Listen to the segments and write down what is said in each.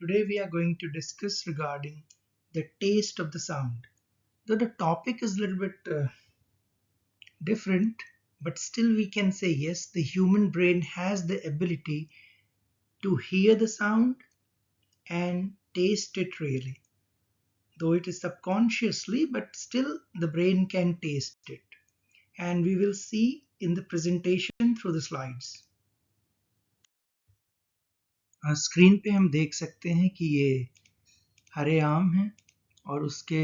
Today we are going to discuss regarding the taste of the sound. Though the topic is a little bit different, but still we can say yes, the human brain has the ability to hear the sound and taste it really. Though it is subconsciously, but still the brain can taste it. And we will see in the presentation through the slides. Screen पे हम देख सकते हैं कि ये हरे आम हैं और उसके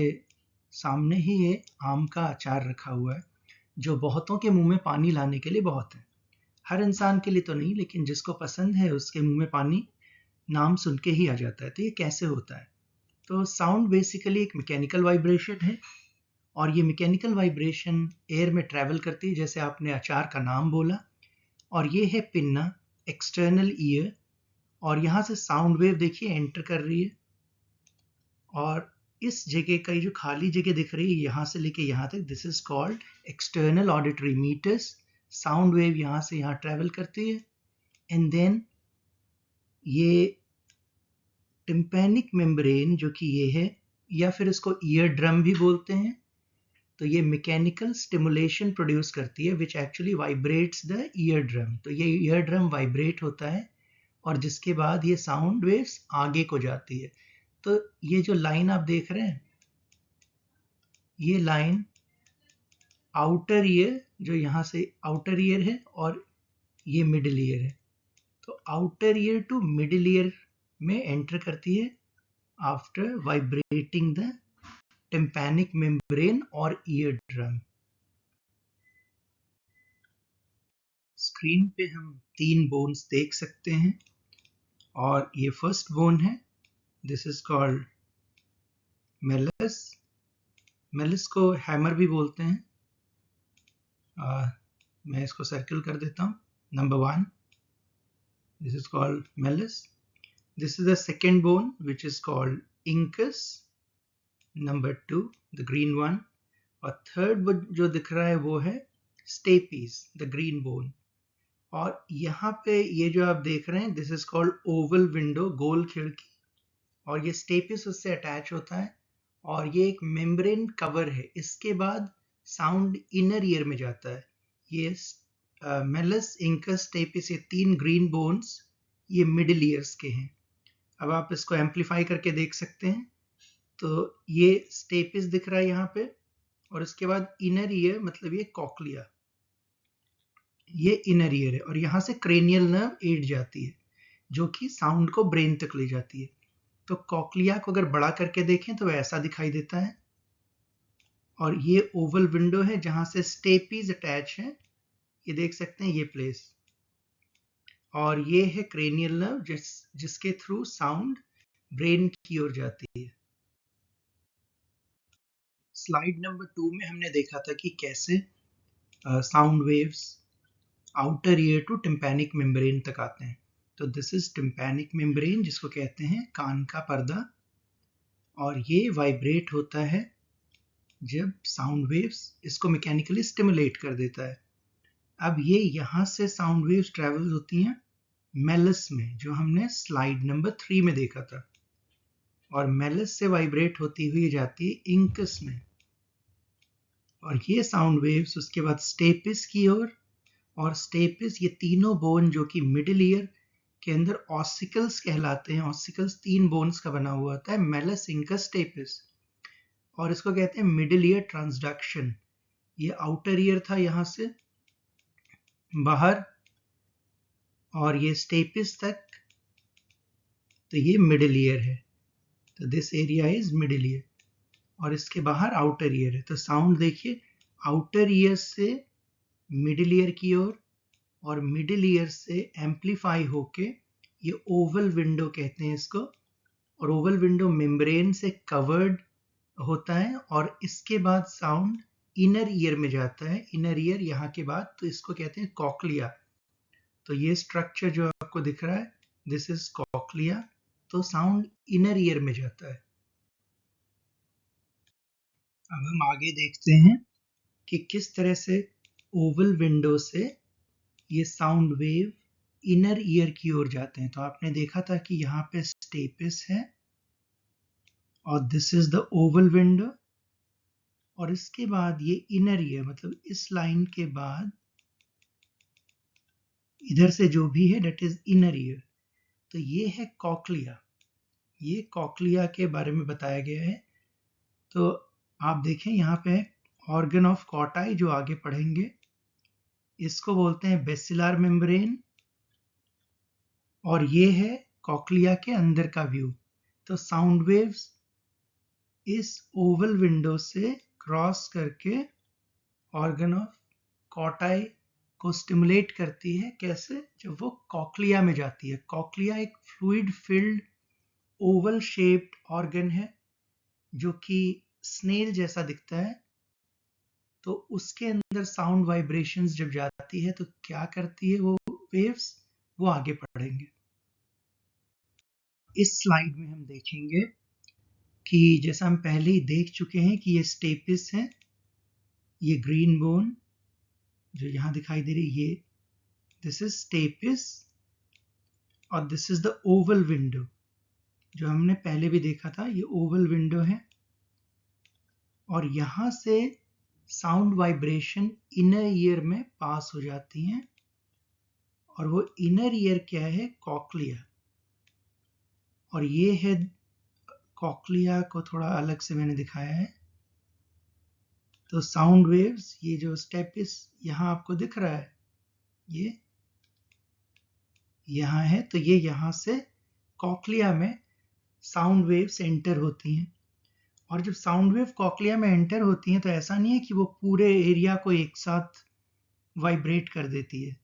सामने ही ये आम का अचार रखा हुआ है जो बहुतों के मुंह में पानी लाने के लिए बहुत है। हर इंसान के लिए तो नहीं, लेकिन जिसको पसंद है उसके मुंह में पानी नाम सुन के ही आ जाता है। तो ये कैसे होता है? तो साउंड बेसिकली एक मैकेनिकल वाइब्रेशन है और ये मैकेनिकल वाइब्रेशन एयर में ट्रैवल करती है, जैसे आपने अचार का नाम बोला। और ये है पिन्ना, एक्सटर्नल ईयर, और यहाँ से साउंड वेव देखिए एंटर कर रही है और इस जगह का जो खाली जगह दिख रही है यहाँ से लेके यहाँ तक, this is called external auditory meatus. Sound wave यहाँ से यहाँ ट्रैवल करती है एंड देन ये टिम्पैनिक मेम्ब्रेन जो कि ये है, या फिर इसको ईयर ड्रम भी बोलते हैं, तो ये मैकेनिकल स्टिमुलेशन प्रोड्यूस करती है which actually vibrates the ear drum. तो ये ईयर ड्रम वाइब्रेट होता है और जिसके बाद ये साउंड वेव्स आगे को जाती है। तो ये जो लाइन आप देख रहे हैं, ये लाइन आउटर ईयर, जो यहाँ से आउटर ईयर है और ये मिडिल ईयर है, तो outer ear to middle ear में एंटर करती है after vibrating the tympanic membrane और ईयर ड्रम। स्क्रीन पे हम 3 बोन्स देख सकते हैं और ये फर्स्ट बोन है, this is called malleus. Malleus को हैमर भी बोलते हैं। मैं इसको सर्कल कर देता हूँ। Number 1, this is called malleus. This is the second bone which is called incus. Number 2, the green one. और थर्ड जो दिख रहा है वो है स्टेपीज, द ग्रीन बोन। और यहाँ पे ये जो आप देख रहे हैं, this is called oval window, गोल खिड़की, और ये स्टेपिस उससे अटैच होता है और ये एक मेम्ब्रेन कवर है। इसके बाद साउंड इनर ईयर में जाता है। ये मेलस, इंकस, स्टेपिस, ये 3 ग्रीन बोन्स ये मिडिल ईयर्स के हैं। अब आप इसको एम्पलीफाई करके देख सकते हैं। तो ये स्टेपिस दिख रहा है यहाँ पे और इसके बाद इनर ईयर, मतलब ये कॉक्लिया, ये इनर ईयर है और यहाँ से क्रेनियल नर्व एड जाती है जो कि साउंड को ब्रेन तक ले जाती है। तो कॉक्लिया को अगर बड़ा करके देखें तो ऐसा दिखाई देता है और ये ओवल विंडो है जहां से स्टेपीज अटैच है, ये देख सकते हैं ये प्लेस। और ये है क्रेनियल नर्व जिसके थ्रू साउंड ब्रेन की ओर जाती है। स्लाइड नंबर 2 में हमने देखा था कि कैसे sound waves outer ear to tympanic membrane तक आते हैं। तो दिस इज टिम्पैनिक मेम्ब्रेन, जिसको कहते हैं कान का पर्दा, और ये वाइब्रेट होता है जब साउंड वेव्स इसको मैकेनिकली स्टिमुलेट कर देता है। अब ये यहाँ से साउंड वेव्स ट्रेवल होती हैं मेलस में, जो हमने स्लाइड नंबर 3 में देखा था, और मेलस से वाइब्रेट होती हुई जाती है इंकस में, और ये साउंड वेव्स उसके बाद स्टेपिस की ओर, और स्टेपिस, ये तीनों बोन जो कि मिडिल ईयर के अंदर ऑसिकल्स कहलाते हैं। ऑसिकल्स 3 बोन्स का बना हुआ होता है, मेलस, इंकस, स्टेपिस, और इसको कहते हैं मिडिल ईयर ट्रांसडक्शन। ये आउटर ईयर था यहाँ से बाहर और ये स्टेपिस तक, तो ये मिडिल ईयर है। तो this area is middle ear और इसके बाहर आउटर ईयर है। तो साउंड देखिए आउटर ईयर से मिडिल ईयर की ओर और मिडिल ईयर से एम्पलीफाई होके ये ओवल विंडो कहते हैं इसको, और ओवल विंडो मेम्ब्रेन से कवर्ड होता है और इसके बाद साउंड इनर ईयर में जाता है। इनर ईयर यहाँ के बाद, तो इसको कहते हैं कॉक्लिया। तो ये स्ट्रक्चर जो आपको दिख रहा है, दिस इज कॉक्लिया। तो साउंड इनर ईयर में जाता है। अब हम आगे देखते हैं कि किस तरह से ओवल विंडो से ये साउंड वेव इनर ईयर की ओर जाते हैं। तो आपने देखा था कि यहाँ पे स्टेपिस है और this is the Oval window, और इसके बाद ये इनर ईयर, मतलब इस लाइन के बाद इधर से जो भी है डेट इज इनर ईयर। तो ये है कॉक्लिया, ये कॉक्लिया के बारे में बताया गया है। तो आप देखें यहाँ पे ऑर्गन ऑफ कॉटाई जो आगे पढ़ेंगे, इसको बोलते हैं बेसिलर मेम्ब्रेन, और ये है कॉक्लिया के अंदर का व्यू। तो साउंड वेव्स इस ओवल विंडो से क्रॉस करके ऑर्गन ऑफ कॉटाई को स्टिमुलेट करती है। कैसे? जब वो कॉक्लिया में जाती है। कॉक्लिया एक fluid filled Oval shaped organ है जो कि स्नेल जैसा दिखता है। तो उसके अंदर साउंड वाइब्रेशंस जब जाती है तो क्या करती है वो वेव्स, वो आगे पढ़ेंगे। इस स्लाइड में हम देखेंगे कि जैसा हम पहले ही देख चुके हैं कि ये स्टेपिस है, ये ग्रीन बोन जो यहाँ दिखाई दे रही, ये दिस इज स्टेपिस, और this is the Oval window जो हमने पहले भी देखा था। ये ओवल विंडो है और यहाँ से साउंड वाइब्रेशन इनर ईयर में पास हो जाती हैं, और वो इनर ईयर क्या है? कॉक्लिया। और ये है कॉक्लिया को थोड़ा अलग से मैंने दिखाया है। तो साउंड वेव्स, ये जो स्टेपिस यहाँ आपको दिख रहा है, ये यहाँ है, तो ये यहाँ से कॉक्लिया में साउंड वेव्स एंटर होती हैं। और जब साउंड वेव कॉक्लिया में एंटर होती हैं तो ऐसा नहीं है कि वो पूरे एरिया को एक साथ वाइब्रेट कर देती है।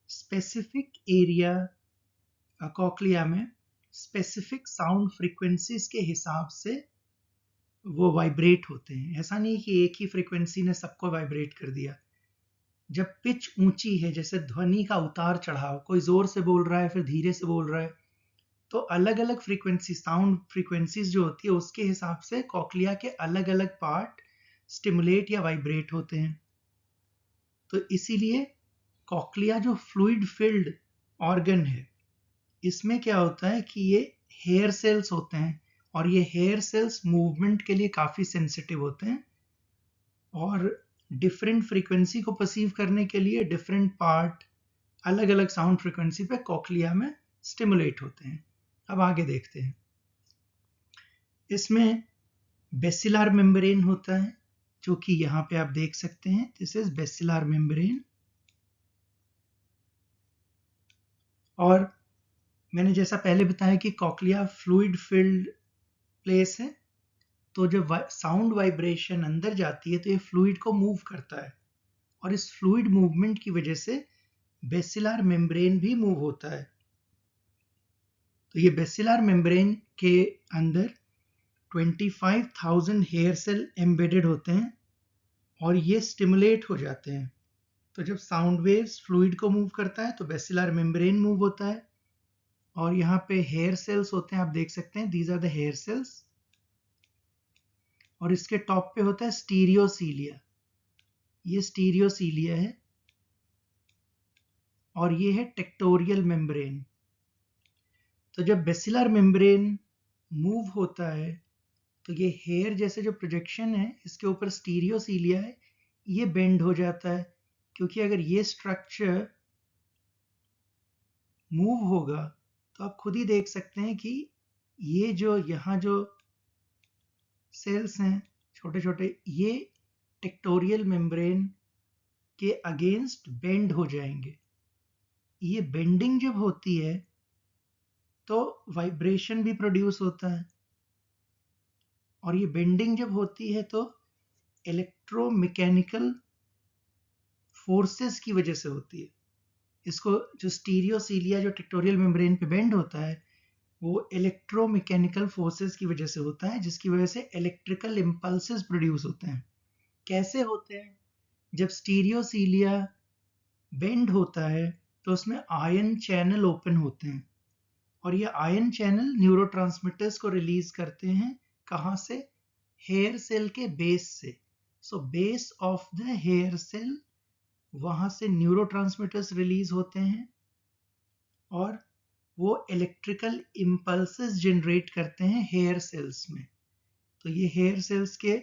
स्पेसिफिक एरिया कॉक्लिया में स्पेसिफिक साउंड फ्रीक्वेंसीज के हिसाब से वो वाइब्रेट होते हैं। ऐसा नहीं कि एक ही फ्रीक्वेंसी ने सबको वाइब्रेट कर दिया। जब पिच ऊंची है, जैसे ध्वनि का उतार चढ़ाव, कोई जोर से बोल रहा है फिर धीरे से बोल रहा है, तो अलग अलग फ्रीक्वेंसी, साउंड फ्रीक्वेंसीज जो होती है उसके हिसाब से कॉक्लिया के अलग अलग पार्ट स्टिमुलेट या वाइब्रेट होते हैं। तो इसीलिए कॉक्लिया जो फ्लूइड फिल्ड ऑर्गन है, इसमें क्या होता है कि ये हेयर सेल्स होते हैं, और ये हेयर सेल्स मूवमेंट के लिए काफी सेंसिटिव होते हैं, और डिफरेंट फ्रीक्वेंसी को परसीव करने के लिए डिफरेंट पार्ट अलग अलग साउंड फ्रीक्वेंसी पे कॉक्लिया में स्टिमुलेट होते हैं। अब आगे देखते हैं। इसमें बेसिलर मेम्ब्रेन होता है जो कि यहाँ पे आप देख सकते हैं, दिस इज बेसिलर मेम्ब्रेन। और मैंने जैसा पहले बताया कि कॉक्लिया फ्लूइड फिल्ड प्लेस है, तो जब साउंड वाइब्रेशन अंदर जाती है तो ये फ्लूइड को मूव करता है, और इस फ्लूइड मूवमेंट की वजह से बेसिलर मेम्ब्रेन भी मूव होता है। तो ये बेसिलर मेम्ब्रेन के अंदर 25,000 हेयर सेल एम्बेडेड होते हैं और ये स्टिमुलेट हो जाते हैं। तो जब साउंड वेव्स फ्लूइड को मूव करता है तो बेसिलर मेम्ब्रेन मूव होता है, और यहाँ पे हेयर सेल्स होते हैं, आप देख सकते हैं, these are the hair cells. और इसके टॉप पे होता है स्टीरियोसीलिया, ये स्टीरियोसीलिया है, और ये है टेक्टोरियल मेम्ब्रेन। तो जब बेसिलर मेम्ब्रेन मूव होता है तो ये हेयर जैसे जो प्रोजेक्शन है इसके ऊपर स्टीरियोसीलिया है, ये बेंड हो जाता है, क्योंकि अगर ये स्ट्रक्चर मूव होगा तो आप खुद ही देख सकते हैं कि ये जो यहाँ जो सेल्स हैं छोटे छोटे, ये टेक्टोरियल मेम्ब्रेन के अगेंस्ट बेंड हो जाएंगे। ये बेंडिंग जब होती है तो वाइब्रेशन भी प्रोड्यूस होता है, और ये बेंडिंग जब होती है तो इलेक्ट्रोमैकेनिकल फोर्सेस की वजह से होती है। इसको जो स्टीरियोसीलिया जो टेक्टोरियल मेम्ब्रेन पे बेंड होता है वो इलेक्ट्रोमैकेनिकल फोर्सेस की वजह से होता है, जिसकी वजह से इलेक्ट्रिकल इम्पल्सेस प्रोड्यूस होते हैं। कैसे होते हैं? जब स्टीरियोसीलिया बेंड होता है तो उसमें आयन चैनल ओपन होते हैं, और ये आयन चैनल न्यूरोट्रांसमीटर्स को रिलीज करते हैं। कहाँ से? हेयर सेल के बेस से। So base of the hair cell, वहां से न्यूरोट्रांसमीटर्स रिलीज होते हैं, और वो इलेक्ट्रिकल इम्पल्सेस जनरेट करते हैं हेयर सेल्स में। तो ये हेयर सेल्स के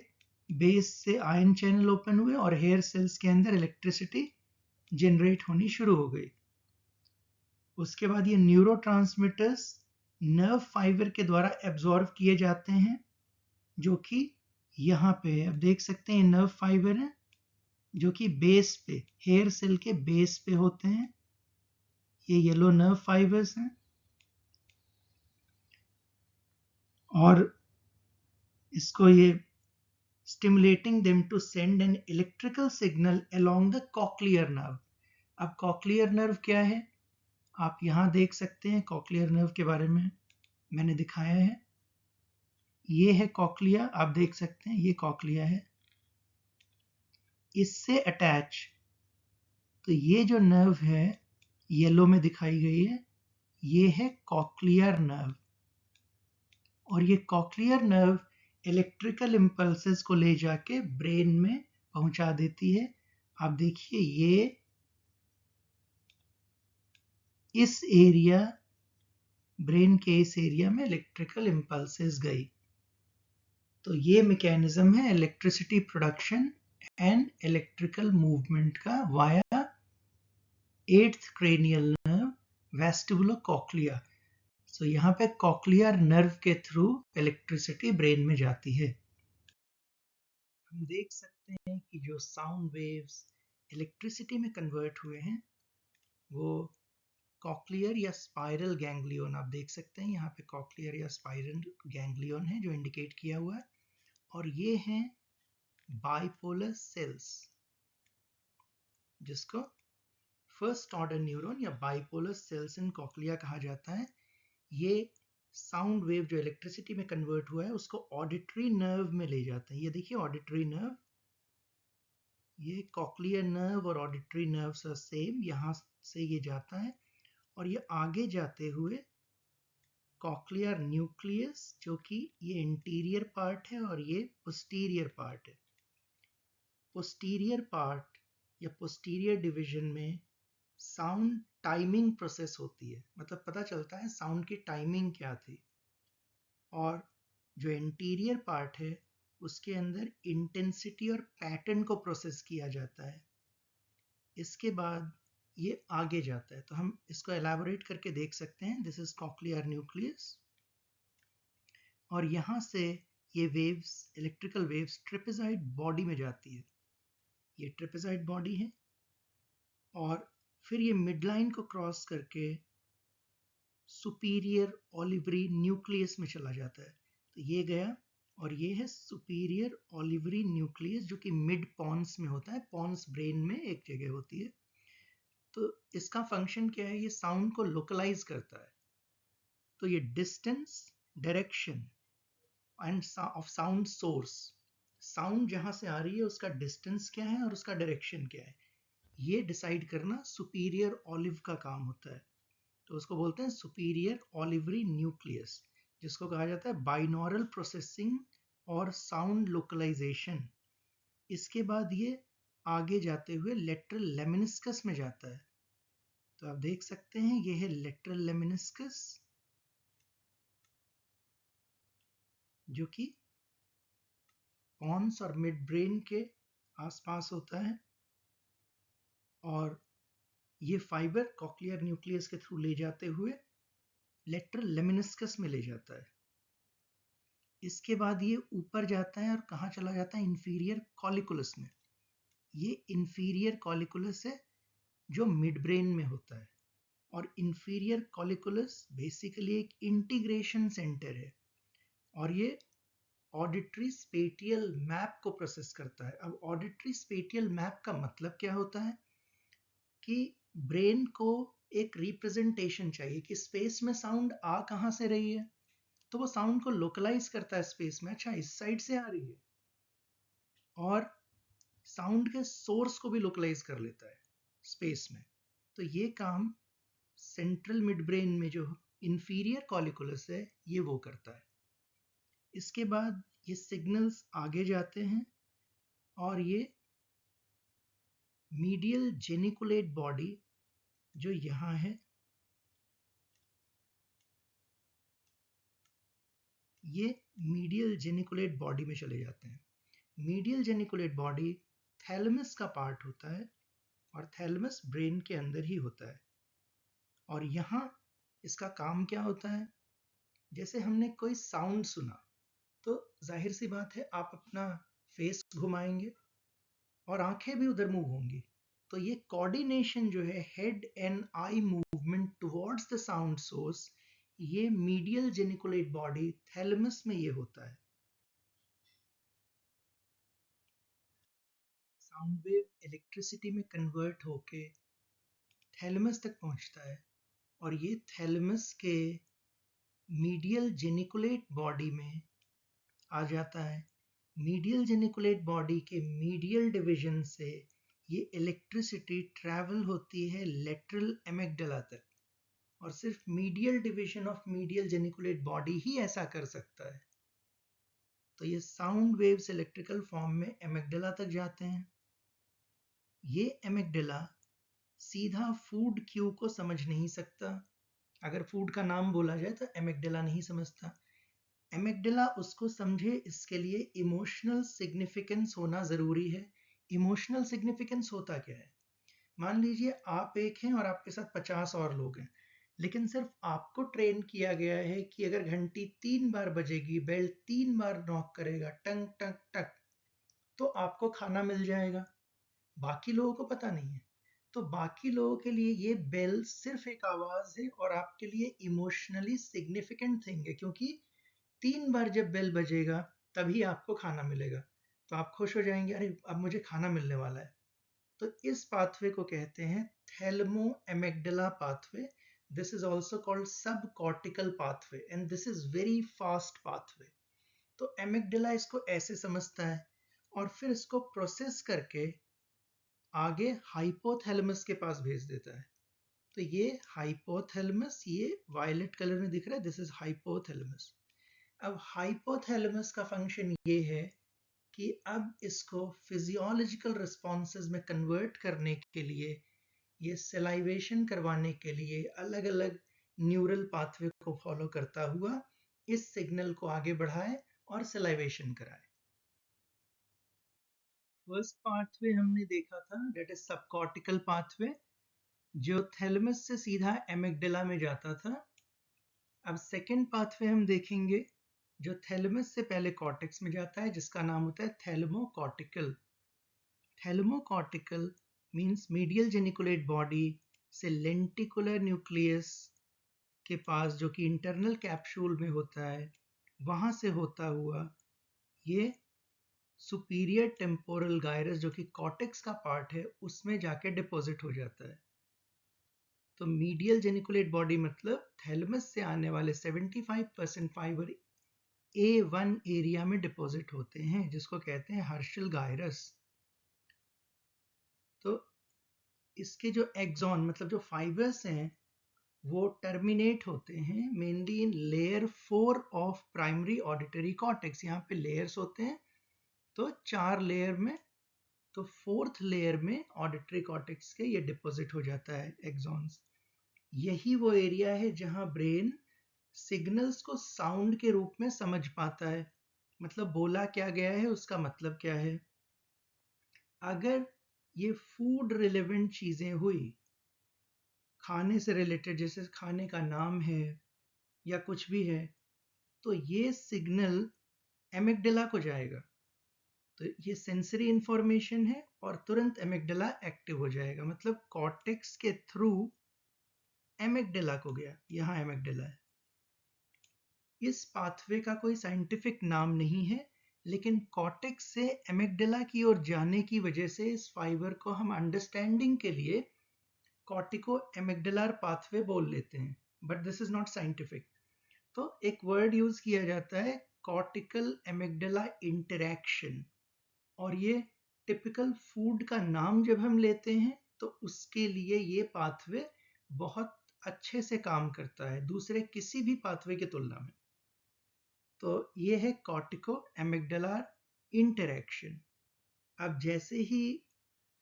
बेस से आयन चैनल ओपन हुए और हेयर सेल्स के अंदर इलेक्ट्रिसिटी जनरेट होनी शुरू हो गई। उसके बाद ये न्यूरोट्रांसमीटर्स नर्व फाइबर के द्वारा एब्जॉर्व किए जाते हैं, जो कि यहाँ पे अब देख सकते हैं नर्व फाइबर है जो कि बेस पे, हेयर सेल के बेस पे होते हैं। ये येलो नर्व फाइबर्स हैं और इसको ये stimulating them to send an electrical signal along the cochlear nerve। अब cochlear nerve क्या है, आप यहां देख सकते हैं। cochlear nerve के बारे में मैंने दिखाया है। ये है कॉकलिया, आप देख सकते हैं ये कॉकलिया है। इससे अटैच, तो ये जो नर्व है येलो में दिखाई गई है, ये है कॉकलियर नर्व। और ये कॉकलियर नर्व इलेक्ट्रिकल इम्पल्सेस को ले जाके ब्रेन में पहुंचा देती है। आप देखिए ये इस एरिया, ब्रेन के इस एरिया में इलेक्ट्रिकल इम्पल्सेस गई। तो ये मैकेनिज्म है electricity production and electrical movement का via 8th cranial nerve vestibulo cochlea. So यहाँ पे कॉक्लियर नर्व के थ्रू इलेक्ट्रिसिटी ब्रेन में जाती है। हम देख सकते हैं कि जो साउंड वेव्स इलेक्ट्रिसिटी में कन्वर्ट हुए हैं वो कॉक्लियर या स्पाइरल गैंग्लियन, आप देख सकते हैं यहाँ पे कॉक्लियर या स्पाइरल गैंग्लियन है जो इंडिकेट किया हुआ है। और ये हैं बाइपोलर सेल्स, जिसको फर्स्ट ऑर्डर न्यूरॉन या बाइपोलर सेल्स इन कॉक्लिया कहा जाता है। ये साउंड वेव जो इलेक्ट्रिसिटी में कन्वर्ट हुआ है उसको ऑडिटरी नर्व में ले जाते हैं। ये देखिए ऑडिटरी नर्व, ये कॉक्लियर नर्व और ऑडिटरी नर्व सेम, यहाँ से ये जाता है और ये आगे जाते हुए कॉक्लियर न्यूक्लियस, जो कि ये इंटीरियर पार्ट है और ये पोस्टीरियर पार्ट है। पोस्टीरियर पार्ट या पोस्टीरियर डिवीजन में साउंड टाइमिंग प्रोसेस होती है, मतलब पता चलता है साउंड की टाइमिंग क्या थी। और जो इंटीरियर पार्ट है उसके अंदर इंटेंसिटी और पैटर्न को प्रोसेस किया जाता है। इसके बाद ये आगे जाता है, तो हम इसको एलैबोरेट करके देख सकते हैं। दिस इज कॉक्लियर न्यूक्लियस और यहाँ से ये waves, electrical waves trapezoid body में जाती है। ये ट्रेपेजॉइड बॉडी है और फिर ये मिडलाइन को क्रॉस करके सुपीरियर ओलिवरी न्यूक्लियस में चला जाता है। तो ये गया और ये है सुपीरियर ओलिवरी न्यूक्लियस, जो कि मिड पॉन्स में होता है। पॉन्स ब्रेन में एक जगह होती है। तो इसका फंक्शन क्या है, ये साउंड को लोकलाइज करता है। तो ये distance, direction end of sound source, sound जहां से आ रही है उसका डिस्टेंस क्या है और उसका डायरेक्शन क्या है, ये डिसाइड करना सुपीरियर ओलिव का काम होता है। तो उसको बोलते हैं सुपीरियर ओलिवरी न्यूक्लियस, जिसको कहा जाता है बाइनॉरल प्रोसेसिंग और साउंड लोकलाइजेशन। इसके बाद ये आगे जाते हुए लेटरल लेमिनिस्कस में जाता है। तो आप देख सकते हैं ये है लेटरल लेमिनिस्कस, जो कि पॉन्स और मिड ब्रेन के आसपास होता है। और ये फाइबर कॉक्लियर न्यूक्लियस के थ्रू ले जाते हुए लेटरल लेमिनिस्कस में ले जाता है। इसके बाद ये ऊपर जाता है और कहाँ चला जाता है, इंफीरियर कॉलिकुलस में। ये इंफीरियर कॉलिकुलस है जो मिड ब्रेन में होता है। और इंफीरियर कॉलिकुलस बेसिकली एक इंटीग्रेशन सेंटर है और ये ऑडिटरी स्पेटियल मैप को प्रोसेस करता है। अब ऑडिटरी स्पेटियल मैप का मतलब क्या होता है कि ब्रेन को एक रिप्रेजेंटेशन चाहिए कि स्पेस में साउंड आ कहाँ से रही है, तो वो साउंड को लोकलाइज करता है स्पेस में। अच्छा, इस साइड से आ रही है, और साउंड के सोर्स को भी लोकलाइज कर लेता है स्पेस में। तो ये काम सेंट्रल मिड ब्रेन में जो इंफीरियर कॉलिकुलस है ये वो करता है। इसके बाद ये सिग्नल्स आगे जाते हैं और ये मीडियल जेनिकुलेट बॉडी जो यहाँ है ये मीडियल जेनिकुलेट बॉडी में चले जाते हैं। मीडियल जेनिकुलेट बॉडी थैलेमस का पार्ट होता है और थैलेमस ब्रेन के अंदर ही होता है। और यहाँ इसका काम क्या होता है, जैसे हमने कोई साउंड सुना तो जाहिर सी बात है आप अपना फेस घुमाएंगे और आंखें भी उधर मूव होंगी। तो ये कोऑर्डिनेशन जो है head and eye movement towards the sound source, ये मीडियल जेनिकुलेट बॉडी थैलेमस में ये होता है। साउंड वेव इलेक्ट्रिसिटी में कन्वर्ट होके थैलेमस तक पहुंचता है और ये थैलेमस के मीडियल जेनिकुलेट बॉडी में आ जाता है। मीडियल जेनिकुलेट बॉडी के मीडियल डिवीजन से ये इलेक्ट्रिसिटी ट्रैवल होती है लेटरल एमिग्डाला तक, और सिर्फ medial division of medial geniculate body ही ऐसा कर सकता है। तो ये साउंड वेव्स इलेक्ट्रिकल फॉर्म में एमिग्डाला तक जाते हैं। ये एमिग्डाला सीधा फूड क्यू को समझ नहीं सकता। अगर फूड का नाम बोला जाए तो एमिग्डाला नहीं समझता। एमिग्डाला उसको समझे, इसके लिए इमोशनल सिग्निफिकेंस होना ज़रूरी है। इमोशनल सिग्निफिकेंस होता क्या है? मान लीजिए आप एक हैं और आपके साथ 50 और लोग हैं, लेकिन सिर्फ आपको ट्रेन किया गया है कि अगर घंटी 3 बार बजेगी, बेल 3 बार नॉक करेगा, टंग टंग टक, तो आपको खाना मिल जाएगा। बाकी लोगों को पता नहीं है। तो बाकी लोगों के लिए ये बेल सिर्फ एक आवाज़ है और आपके लिए इमोशनली सिग्निफिकेंट थिंग है, क्योंकि 3 बार जब बेल बजेगा तभी आपको खाना मिलेगा। तो आप खुश हो जाएंगे, अरे अब मुझे खाना मिलने वाला है। तो इस पाथवे को कहते हैं thalamo amygdala pathway. This is also called sub cortical pathway and this is very fast pathway. तो एमिग्डाला इसको ऐसे समझता है और फिर इसको प्रोसेस करके आगे हाइपोथैलेमस के पास भेज देता है। तो ये हाइपोथैलेमस, ये वायलेट कलर में दिख रहा है, दिस इज हाइपोथैलेमस। अब हाइपोथैलेमस का फंक्शन ये है कि अब इसको फिजियोलॉजिकल रिस्पॉन्सेज में कन्वर्ट करने के लिए, ये सेलाइवेशन करवाने के लिए अलग अलग न्यूरल पाथवे को फॉलो करता हुआ इस सिग्नल को आगे बढ़ाए और सेलाइवेशन कराए। फर्स्ट पाथवे हमने देखा था, दैट इज सबकॉर्टिकल पाथवे, जो थैलेमस से सीधा एमिग्डाला में जाता था। अब सेकेंड पाथवे हम देखेंगे जो थैलेमस से पहले कॉर्टेक्स में जाता है, जिसका नाम होता है थैलेमोकॉर्टिकल। थैलेमोकॉर्टिकल मीन्स मीडियल जेनिकुलेट बॉडी से लेंटिकुलर न्यूक्लियस के पास, जो कि इंटरनल कैप्सूल में होता है, वहां से होता हुआ ये सुपीरियर टेम्पोरल गायरस, जो कि कॉर्टेक्स का पार्ट है, उसमें जाके डिपॉजिट हो जाता है। तो मीडियल जेनिकुलेट बॉडी मतलब थैलेमस से आने वाले 75% फाइबर A1 एरिया में डिपॉजिट होते हैं, जिसको कहते हैं हर्शल गायरस। तो इसके जो एक्सॉन मतलब जो फाइबर्स हैं वो टर्मिनेट होते हैं mainly in layer 4 of primary auditory cortex. यहाँ पे लेयर्स होते हैं, तो 4 लेयर में, तो फोर्थ लेयर में ऑडिटरी कॉर्टेक्स के ये डिपॉजिट हो जाता है एक्सॉन्स। यही वो एरिया है जहाँ ब्रेन सिग्नल्स को साउंड के रूप में समझ पाता है, मतलब बोला क्या गया है उसका मतलब क्या है। अगर ये फूड रिलेवेंट चीजें हुई, खाने से रिलेटेड, जैसे खाने का नाम है या कुछ भी है, तो ये सिग्नल एमिग्डाला को जाएगा। तो ये सेंसरी इंफॉर्मेशन है और तुरंत एमिग्डाला एक्टिव हो जाएगा, मतलब कॉर्टेक्स के थ्रू एमिग्डाला को गया। यहाँ एमिग्डाला है। इस पाथवे का कोई साइंटिफिक नाम नहीं है, लेकिन कॉर्टेक्स से एमिग्डाला की ओर जाने की वजह से इस फाइबर को हम अंडरस्टैंडिंग के लिए कॉर्टिको एमिग्डालर पाथवे बोल लेते हैं, but this is not scientific. तो एक वर्ड यूज किया जाता है कॉर्टिकल एमिग्डाला इंटरैक्शन, और ये टिपिकल फूड का नाम जब हम लेते हैं तो उसके लिए ये पाथवे बहुत अच्छे से काम करता है दूसरे किसी भी पाथवे की तुलना में। तो ये है कॉर्टिको एमिग्डालर इंटरैक्शन। अब जैसे ही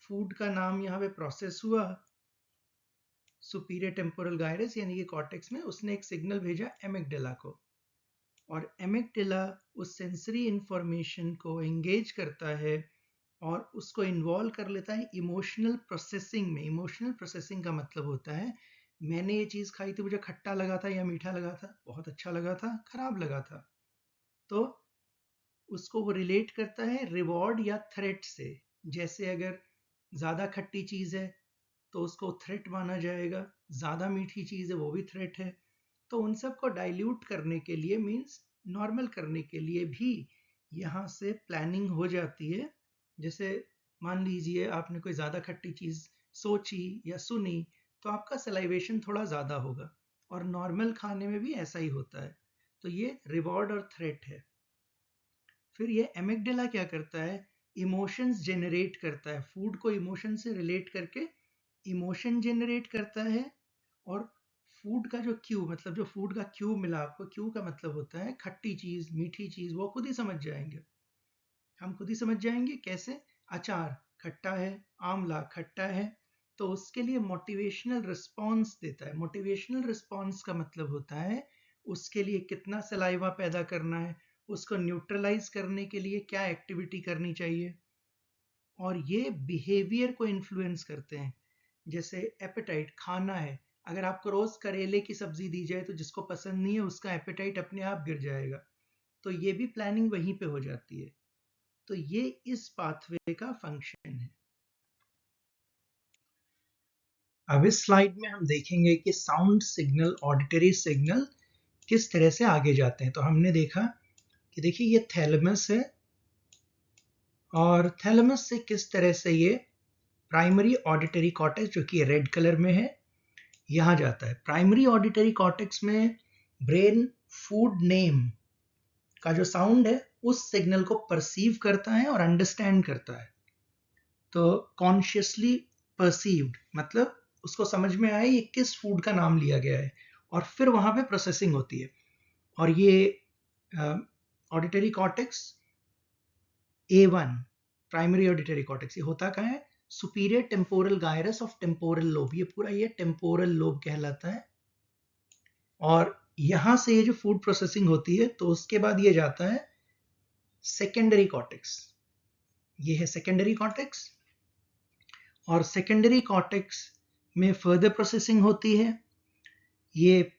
फूड का नाम यहाँ पे प्रोसेस हुआ, सुपीरियर टेम्पोरल गायरस यानी कि कॉर्टेक्स में, उसने एक सिग्नल भेजा एमिग्डाला को। और एमिगडाला उस सेंसरी इंफॉर्मेशन को एंगेज करता है और उसको इन्वॉल्व कर लेता है इमोशनल प्रोसेसिंग में। इमोशनल प्रोसेसिंग का मतलब होता है मैंने ये चीज़ खाई थी, मुझे खट्टा लगा था या मीठा लगा था, बहुत अच्छा लगा था, खराब लगा था, तो उसको वो रिलेट करता है रिवॉर्ड या थ्रेट से। जैसे अगर ज़्यादा खट्टी चीज़ है तो उसको थ्रेट माना जाएगा, ज़्यादा मीठी चीज़ है वो भी थ्रेट है। तो उन सबको डाइल्यूट करने के लिए, मीन्स नॉर्मल करने के लिए भी यहाँ से प्लानिंग हो जाती है। जैसे मान लीजिए आपने कोई ज़्यादा खट्टी चीज़ सोची या सुनी तो आपका सलाइवेशन थोड़ा ज़्यादा होगा, और नॉर्मल खाने में भी ऐसा ही होता है। तो ये रिवॉर्ड और थ्रेट है। फिर ये एमिगडाला क्या करता है, इमोशंस जनरेट करता है, फूड को इमोशन से रिलेट करके इमोशन जनरेट करता है। और फूड का जो क्यू, मतलब जो फूड का क्यू मिला आपको, क्यू का मतलब होता है खट्टी चीज, मीठी चीज, वो खुद ही समझ जाएंगे, हम खुद ही समझ जाएंगे। कैसे? अचार खट्टा है, आंवला खट्टा है, तो उसके लिए मोटिवेशनल रिस्पॉन्स देता है। मोटिवेशनल रिस्पॉन्स का मतलब होता है उसके लिए कितना सलाइवा पैदा करना है, उसको न्यूट्रलाइज करने के लिए क्या एक्टिविटी करनी चाहिए, और ये बिहेवियर को इन्फ्लुएंस करते हैं। जैसे एपेटाइट, खाना है, अगर आपको रोज करेले की सब्जी दी जाए तो जिसको पसंद नहीं है उसका एपेटाइट अपने आप गिर जाएगा, तो ये भी प्लानिंग वहीं पे हो जाती है। तो ये इस पाथवे का फंक्शन है। अब इस स्लाइड में हम देखेंगे कि साउंड सिग्नल, ऑडिटरी सिग्नल किस तरह से आगे जाते हैं। तो हमने देखा कि देखिए ये थैलेमस है, और थैलेमस से किस तरह से ये प्राइमरी ऑडिटरी कॉर्टेक्स, जो कि रेड कलर में है, यहाँ जाता है। प्राइमरी ऑडिटरी कॉर्टेक्स में ब्रेन फूड नेम का जो साउंड है उस सिग्नल को परसीव करता है और अंडरस्टैंड करता है। तो कॉन्शियसली परसीव्ड मतलब उसको समझ में आया ये किस फूड का नाम लिया गया है, और फिर वहां पे प्रोसेसिंग होती है। और ये auditory cortex A1, primary auditory cortex, ये होता कहाँ है? Superior temporal gyrus of temporal lobe, ये पूरा ये टेम्पोरल लोब कहलाता है। और यहां से ये जो फूड प्रोसेसिंग होती है तो उसके बाद ये जाता है सेकेंडरी कॉर्टेक्स, ये है सेकेंडरी कॉर्टेक्स। और सेकेंडरी कॉर्टेक्स में फर्दर प्रोसेसिंग होती है, ये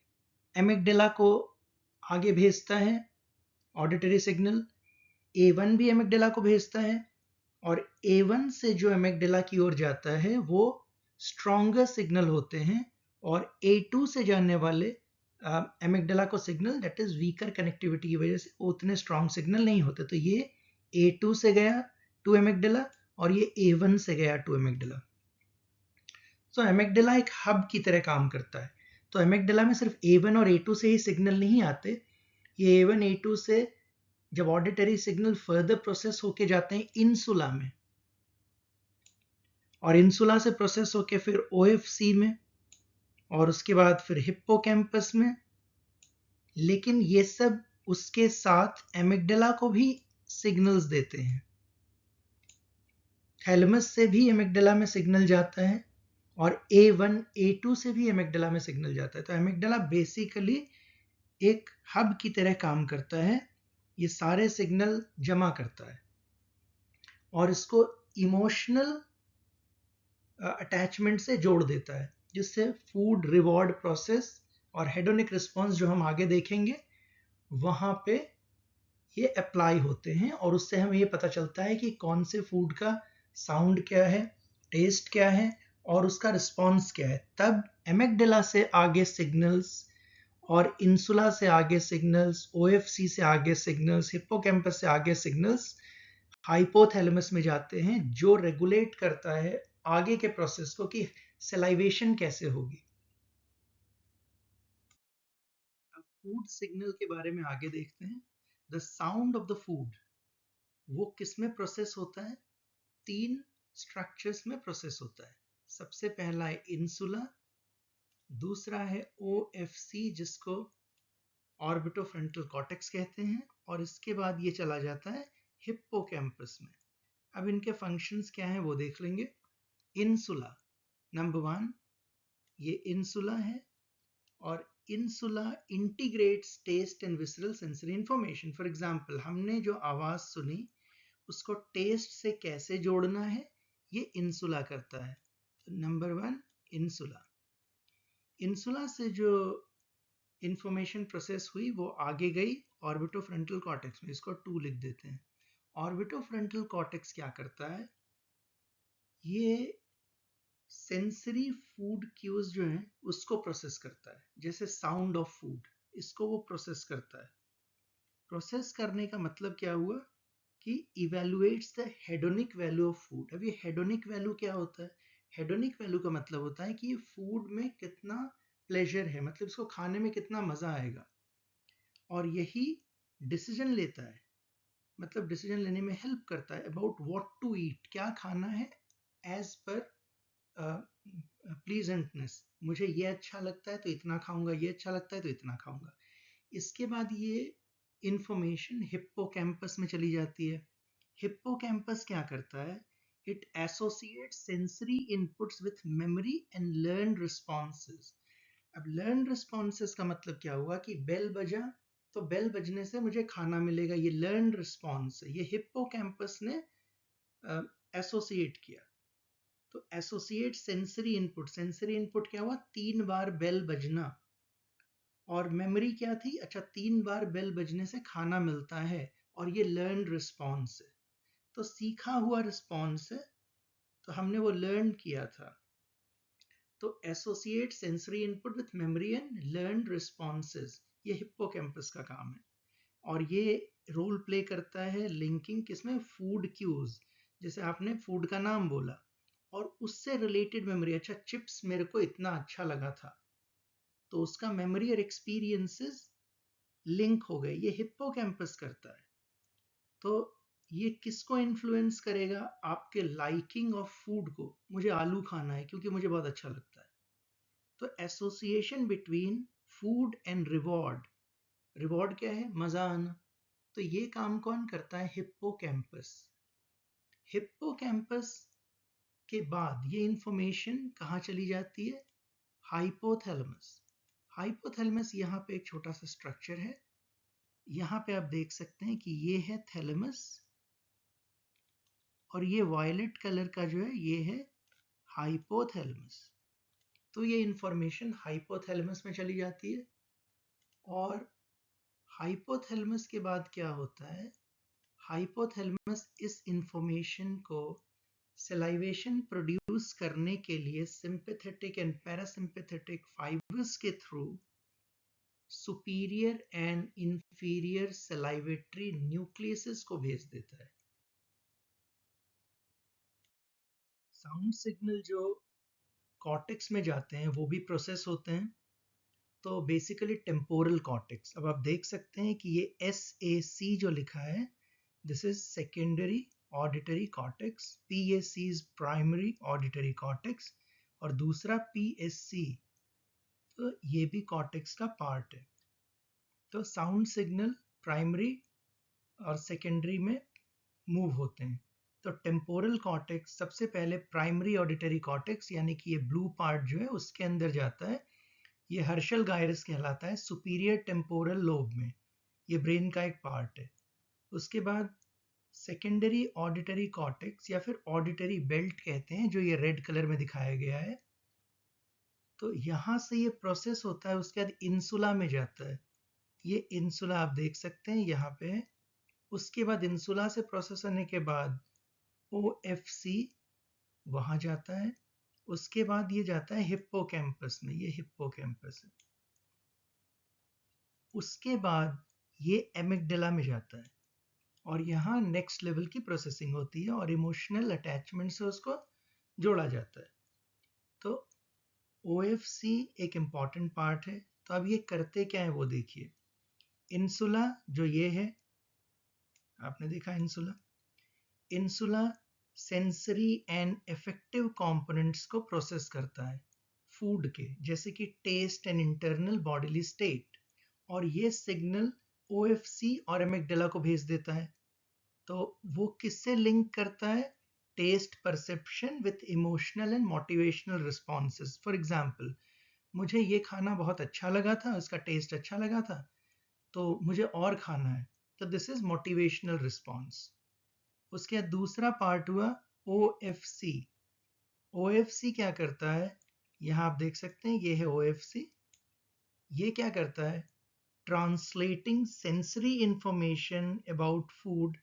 एमिगडाला को आगे भेजता है ऑडिटरी सिग्नल, A1 भी एमिगडाला को भेजता है, और A1 से जो एमिगडाला की ओर जाता है वो स्ट्रॉन्गर सिग्नल होते हैं, और A2 से जाने वाले एमिगडाला को signal, that is weaker connectivity की वजह से उतने स्ट्रॉन्ग सिग्नल नहीं होते। तो ये A2 से गया टू एमिगडाला और ये A1 से गया टू एमिगडाला। तो एमिगडाला एक हब की तरह काम करता है। तो एमिगडाला में सिर्फ A1 और A2 से ही सिग्नल नहीं आते, ये A1 A2 से जब ऑडिटरी सिग्नल फर्दर प्रोसेस होके जाते हैं इंसुला में, और इंसुला से प्रोसेस होके फिर OFC में, और उसके बाद फिर हिप्पोकैम्पस में। लेकिन ये सब उसके साथ एमिगडाला को भी सिग्नल्स देते हैं। थैलेमस से भी एमिगडाला में सिग्नल जाता है, और A1 A2 से भी एमिगडाला में सिग्नल जाता है। तो एमिगडाला बेसिकली एक हब की तरह काम करता है, ये सारे सिग्नल जमा करता है और इसको इमोशनल अटैचमेंट से जोड़ देता है, जिससे फूड रिवॉर्ड प्रोसेस और हेडोनिक रिस्पॉन्स जो हम आगे देखेंगे वहां पे ये अप्लाई होते हैं, और उससे हमें ये पता चलता है कि कौन से फूड का साउंड क्या है, टेस्ट क्या है और उसका रिस्पॉन्स क्या है। तब एमिगडाला से आगे सिग्नल्स और इंसुला से आगे सिग्नल्स, OFC से आगे सिग्नल्स, हिप्पोकैम्पस से आगे सिग्नल्स हाइपोथैलेमस में जाते हैं, जो रेगुलेट करता है आगे के प्रोसेस को कि सलाइवेशन कैसे होगी। अब फूड सिग्नल के बारे में आगे देखते हैं। The sound of the food वो किस में प्रोसेस होता है? 3 स्ट्रक्चर्स में प्रोसेस होता है। सबसे पहला है इंसुला, दूसरा है OFC जिसको ऑर्बिटोफ्रंटल कॉर्टेक्स कहते हैं, और इसके बाद ये चला जाता है हिप्पोकैम्पस में। अब इनके फंक्शंस क्या हैं वो देख लेंगे। इंसुला नंबर 1, ये इंसुला है, और insula integrates taste and visceral sensory information. For example, हमने जो आवाज सुनी उसको टेस्ट से कैसे जोड़ना है, ये इंसुला करता है. Number 1 insula. इंसुला से जो इंफॉर्मेशन प्रोसेस हुई वो आगे गई ऑर्बिटोफ्रंटल कॉर्टेक्स में. इसको 2 लिख देते हैं. ऑर्बिटोफ्रंटल कॉर्टेक्स क्या करता है, ये सेंसरी फूड क्यूज जो है उसको प्रोसेस करता है. जैसे साउंड ऑफ फूड, इसको वो प्रोसेस करता है. प्रोसेस करने का मतलब क्या हुआ कि evaluates the hedonic value of food. अब ये हेडोनिक वैल्यू क्या होता है? हेडोनिक वैल्यू का मतलब होता है कि ये फूड में कितना प्लेजर है, मतलब इसको खाने में कितना मजा आएगा. और यही डिसीजन लेता है, मतलब डिसीजन लेने में हेल्प करता है अबाउट व्हाट टू ईट, क्या खाना है एज पर प्लीजेंटनेस. मुझे ये अच्छा लगता है तो इतना खाऊंगा, ये अच्छा लगता है तो इतना खाऊंगा. इसके बाद ये इंफॉर्मेशन हिप्पोकैम्पस में चली जाती है. हिप्पोकैम्पस क्या करता है? It associates sensory inputs with memory and learn responses. अब लर्न रिस्पॉन्सेज का मतलब क्या हुआ कि बेल बजा तो बेल बजने से मुझे खाना मिलेगा, ये लर्न रिस्पॉन्स है, ये हिप्पोकैम्पस ने एसोसिएट किया. तो associate sensory input. Sensory input क्या हुआ? 3 बार बेल बजना. और मेमोरी क्या थी? अच्छा, 3 बार बेल बजने से खाना मिलता है, और ये लर्न रिस्पॉन्स है. तो सीखा हुआ रिस्पॉन्स है, तो हमने वो लर्न किया था. तो associate sensory input with memory and learn responses, ये हिप्पोकैम्पस का काम है. और ये रोल प्ले करता है लिंकिंग किसमें? Food cues. जैसे आपने फूड का नाम बोला और उससे रिलेटेड मेमोरी, अच्छा चिप्स मेरे को इतना अच्छा लगा था, तो उसका मेमोरी और एक्सपीरियंसेस लिंक हो गए. ये हिप्पोकैम्पस करता है. तो ये किसको इन्फ्लुएंस करेगा? आपके लाइकिंग ऑफ फूड को. मुझे आलू खाना है क्योंकि मुझे बहुत अच्छा लगता है. तो association between food and reward. Reward क्या है? मजा आना. तो ये काम कौन करता है? हिप्पोकैम्पस. हिप्पोकैम्पस के बाद ये इंफॉर्मेशन कहाँ चली जाती है? हाइपोथैलेमस. हाइपोथैलेमस यहाँ पे एक छोटा सा स्ट्रक्चर है. यहाँ पे आप देख सकते हैं कि ये है थैलेमस, और ये वायलेट कलर का जो है ये है हाइपोथैलेमस. तो ये इंफॉर्मेशन हाइपोथैलेमस में चली जाती है. और हाइपोथैलेमस के बाद क्या होता है? हाइपोथैलेमस इस इंफॉर्मेशन को सलाइवेशन प्रोड्यूस करने के लिए सिंपैथेटिक एंड पैरासिम्पैथेटिक फाइबर्स के through superior and inferior salivatory nucleuses को भेज देता है. साउंड सिग्नल जो कॉर्टेक्स में जाते हैं वो भी प्रोसेस होते हैं. तो बेसिकली टेम्पोरल कॉर्टेक्स. अब आप देख सकते हैं कि ये SAC जो लिखा है, this is secondary auditory cortex. PAC is primary auditory cortex, और दूसरा PSC, तो ये भी कॉर्टेक्स का पार्ट है. तो साउंड सिग्नल प्राइमरी और सेकेंडरी में मूव होते हैं. तो टेम्पोरल कॉर्टेक्स सबसे पहले प्राइमरी ऑडिटरी कॉर्टेक्स, यानी कि ये ब्लू पार्ट जो है उसके अंदर जाता है. ये हर्शल गायरस कहलाता है, सुपीरियर टेम्पोरल लोब में. ये ब्रेन का एक पार्ट है. उसके बाद सेकेंडरी ऑडिटरी कॉर्टेक्स या फिर ऑडिटरी बेल्ट कहते हैं, जो ये रेड कलर में दिखाया गया है. तो यहाँ से ये प्रोसेस होता है, उसके बाद इंसुला में जाता है. ये इंसुला आप देख सकते हैं यहाँ पे है. उसके बाद इंसुला से प्रोसेस होने के बाद OFC वहां जाता है. उसके बाद ये जाता है हिप्पोकैम्पस में. ये हिप्पोकैम्पस है. उसके बाद ये एमिगडाला में जाता है, और यहाँ नेक्स्ट लेवल की प्रोसेसिंग होती है और इमोशनल अटैचमेंट से उसको जोड़ा जाता है. तो OFC एक इम्पॉर्टेंट पार्ट है. तो अब ये करते क्या है वो देखिए. इंसुला जो ये है, आपने देखा insula. Insula sensory and affective components को प्रोसेस करता है फूड के, जैसे कि taste and internal bodily state, और ये सिग्नल OFC और एमिगडाला को भेज देता है. तो वो किससे लिंक करता है? Taste perception with emotional and motivational responses. For example, मुझे ये खाना बहुत अच्छा लगा था, उसका टेस्ट अच्छा लगा था, तो मुझे और खाना है। तो दिस इज मोटिवेशनल रिस्पॉन्स। उसके बाद दूसरा पार्ट हुआ OFC। OFC क्या करता है, यहाँ आप देख सकते हैं, ये है OFC। ये क्या करता है, translating sensory information about food.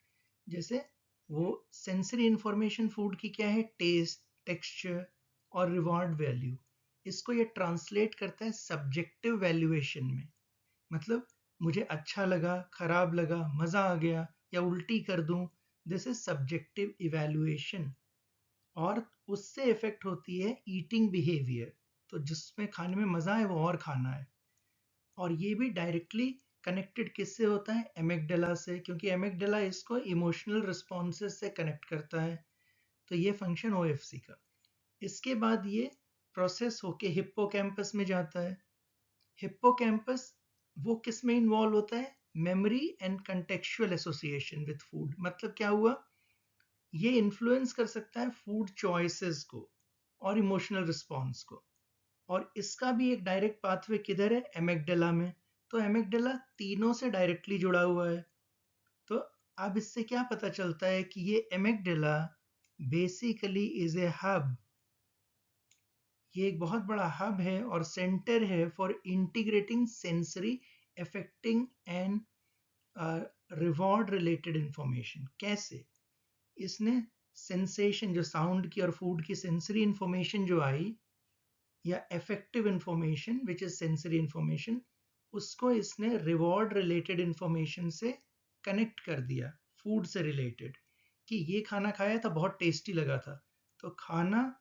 जैसे वो सेंसरी इंफॉर्मेशन फूड की क्या है, टेस्ट, टेक्सचर और रिवॉर्ड वैल्यू, इसको ये ट्रांसलेट करता है सब्जेक्टिव वैल्यूएशन में। मतलब मुझे अच्छा लगा, खराब लगा, मजा आ गया या उल्टी कर दूं, दिस इज सब्जेक्टिव इवैल्यूएशन। और उससे इफेक्ट होती है ईटिंग बिहेवियर। तो जिसमें खाने में मजा है वो और खाना है। और ये भी डायरेक्टली कनेक्टेड किससे होता है, एमिगडाला से, क्योंकि एमिगडाला इसको इमोशनल रिस्पॉन्सेस से कनेक्ट करता है। तो ये फंक्शन OFC का। इसके बाद ये प्रोसेस होके हिप्पोकैम्पस में जाता है। हिप्पोकैम्पस वो किस में इन्वॉल्व होता है, memory and contextual association with food. मतलब क्या हुआ, ये इन्फ्लुएंस कर सकता है फूड चॉइसेस को और इमोशनल रिस्पॉन्स को। और इसका भी एक डायरेक्ट पाथवे किधर है, एमिगडाला में। तो एमिगडाला तीनों से डायरेक्टली जुड़ा हुआ है। तो अब इससे क्या पता चलता है कि ये amygdala basically is a hub. ये एक बहुत बड़ा हब है और सेंटर है for integrating sensory, affecting and reward related information. कैसे, इसने सेंसेशन जो साउंड की और फूड की सेंसरी इंफॉर्मेशन जो आई, या effective information which is sensory information, उसको इसने रिवॉर्ड रिलेटेड इंफॉर्मेशन से कनेक्ट कर दिया, फूड से रिलेटेड, कि ये खाना खाया था, बहुत टेस्टी लगा था। तो खाना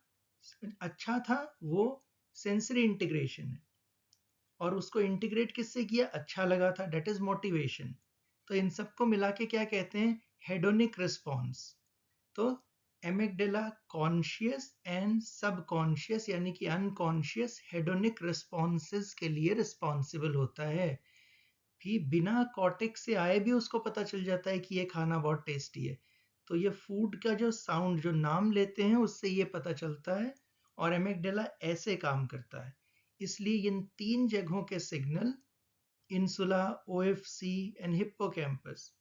अच्छा था, वो सेंसरी इंटीग्रेशन है। और उसको इंटीग्रेट किससे किया, अच्छा लगा था, डेट इज मोटिवेशन। तो इन सबको मिला के क्या कहते हैं, हेडोनिक रिस्पॉन्स। तो एमिगडाला कॉन्शियस एंड सबकॉन्शियस यानी कि अनकॉन्शियस हेडोनिक रिस्पॉन्सेस के लिए रिस्पॉन्सिबल होता है। भी बिना कॉर्टेक्स से आए भी उसको पता चल जाता है कि ये खाना बहुत टेस्टी है। तो ये फूड का जो साउंड, जो नाम लेते हैं, उससे ये पता चलता है। और एमिगडाला ऐसे काम करता है। इसलिए इन तीन जगहों के signal, insula, OFC and hippocampus,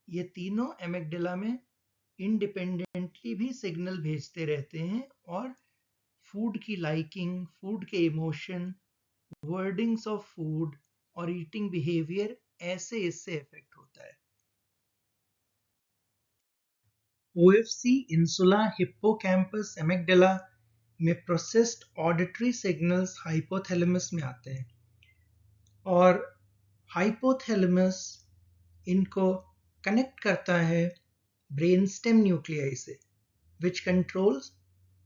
ये तीनों एमिगडाला में इंडिपेंडेंटली भी सिग्नल भेजते रहते हैं। और फूड की लाइकिंग, फूड के इमोशन, वर्डिंग्स ऑफ फूड और ईटिंग बिहेवियर ऐसे इससे इफेक्ट होता है। OFC, इंसुला, हिप्पोकैम्पस, एमिगडाला में प्रोसेस्ड ऑडिटरी सिग्नल्स हाइपोथैलेमस में आते हैं। और हाइपोथैलेमस इनको कनेक्ट करता है ब्रेनस्टेम न्यूक्लियाई से, विच कंट्रोल्स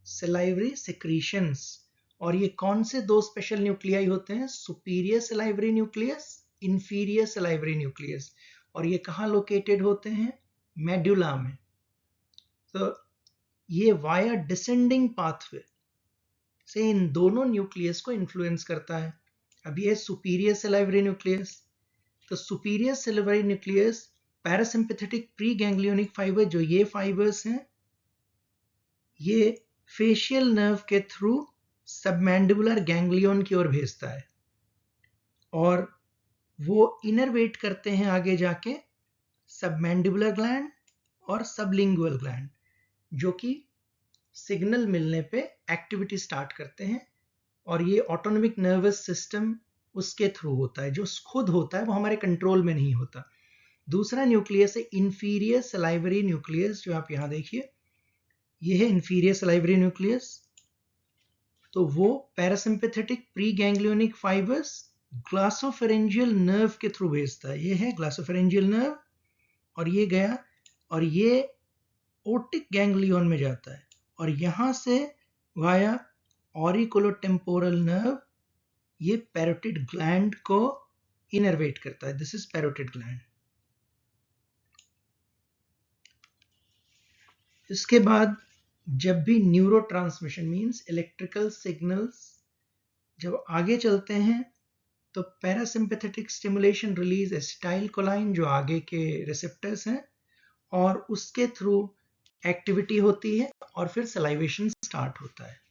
सलाइवरी सिक्रीशंस। और ये कौन से दो स्पेशल न्यूक्लियाई होते हैं, superior salivary nucleus, inferior salivary nucleus. और ये कहाँ लोकेटेड होते हैं, मेडुला में। तो ये वाया डिसेंडिंग पाथवे से इन दोनों न्यूक्लियस को इन्फ्लुएंस करता है। अब ये सुपीरियर सलाइवरी न्यूक्लियस। तो superior salivary nucleus parasympathetic pre ganglionic fibre, जो ये फाइबर्स हैं, ये फेशियल नर्व के थ्रू सबमैंडिबुलर गैंग्लियन की ओर भेजता है। और वो इनरवेट करते हैं आगे जाके सबमैंडिबुलर ग्लैंड और सबलिंगुअल ग्लैंड, जो कि सिग्नल मिलने पे एक्टिविटी स्टार्ट करते हैं। और ये ऑटोनॉमिक नर्वस सिस्टम उसके थ्रू होता है, जो खुद होता है, वो हमारे कंट्रोल में नहीं होता। दूसरा न्यूक्लियस है इंफीरियर सलाइवरी न्यूक्लियस, जो आप यहाँ देखिए, ये है इंफीरियर सलाइवरी न्यूक्लियस। तो वो parasympathetic pre ganglionic fibres glossopharyngeal nerve के थ्रू भेजता है। ये है ग्लासोफेरेंजियल नर्व, और ये गया, और ये ओटिक गैंग्लियन में जाता है। और यहाँ से वाया ऑरिकुलोटेम्पोरल नर्व ये पैरोटिड ग्लैंड को इनर्वेट करता है। This is parotid gland. इसके बाद जब भी न्यूरोट्रांसमिशन मींस इलेक्ट्रिकल सिग्नल्स जब आगे चलते हैं, तो पैरासिम्पैथेटिक स्टिमुलेशन रिलीज एसिटाइलकोलाइन, जो आगे के रिसेप्टर्स हैं, और उसके थ्रू एक्टिविटी होती है और फिर सलाइवेशन स्टार्ट होता है।